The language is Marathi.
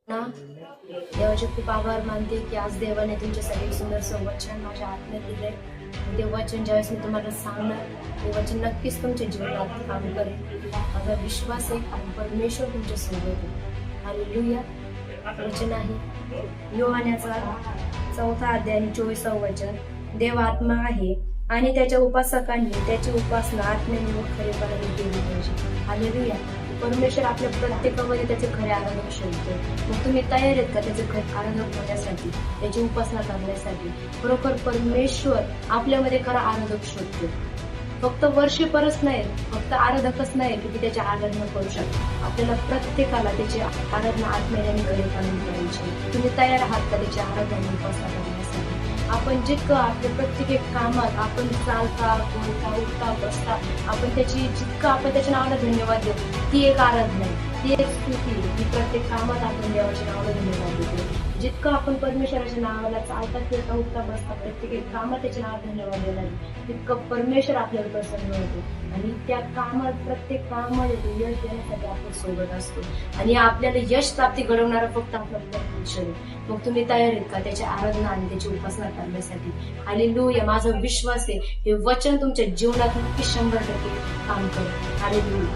ना देवाचे खूप आभार मानते की आज देवाने तुमच्यासाठी एक सुंदर वचन माझ्या आत्म्यात दिलंय. ते वचन ज्यावेळेस मी तुम्हाला सांगणार ते वचन नक्कीच तुमच्या जीवनात काम करेल. माझा विश्वास आहे आणि परमेश्वर तुमच्या सोबत आहे. हालेलुया. वचन आहे योहानाचा 4 अध्याय आणि 24 वचन. देव आत्मा आहे आणि त्याच्या उपासकांनी त्याची उपासना आत्म्याने व खरेपणाने केली पाहिजे. हालेलुया. परमेश्वर आपल्या प्रत्येकामध्ये त्याचे खरे आराधक शोधतो. मग तुम्ही तयार आहेत का त्याचे खरे आराधक होण्यासाठी, त्याची उपासना करण्यासाठी? खरोखर परमेश्वर आपल्यामध्ये खरा आराधक शोधतो. फक्त वर्षीपरच नाही, फक्त आराधकच नाही की त्याची आराधना करू शकतो. आपल्याला प्रत्येकाला त्याची आराधना आत्म्याने आणि खरेपणाने करायची. तुम्ही तयार आहात का त्याची आराधना उपासना करण्यासाठी? आपण जितकं आपल्या प्रत्येक एक कामात आपण चालता बोलता उठता बसता आपण जितकं आपण त्याच्या नावाला धन्यवाद देतो ती एक आराधना आहे, ती एक स्तुती. ती प्रत्येक कामात आपण देवाच्या नावाला धन्यवाद देतो. जितकं आपण परमेश्वराच्या नावाला चालता फिरता उठता बसता प्रत्येक एक कामात त्याच्या नावाला धन्यवाद देणार तितकं परमेश्वर आपल्याला प्रसन्न होतो. आणि त्या कामात प्रत्येक कामामध्ये तो यश देण्यासाठी आपण सोबत असतो. आणि आपल्याला यश प्राप्ती घडवणारा फक्त आपला परमेश्वर आहे. मग तुम्ही तयार आहेत का त्याची आराधना आणि त्याची उपासना करण्यासाठी? हालेलुया. माझा विश्वास आहे हे वचन तुमच्या जीवनात नक्की 100% काम करेल. हालेलुया.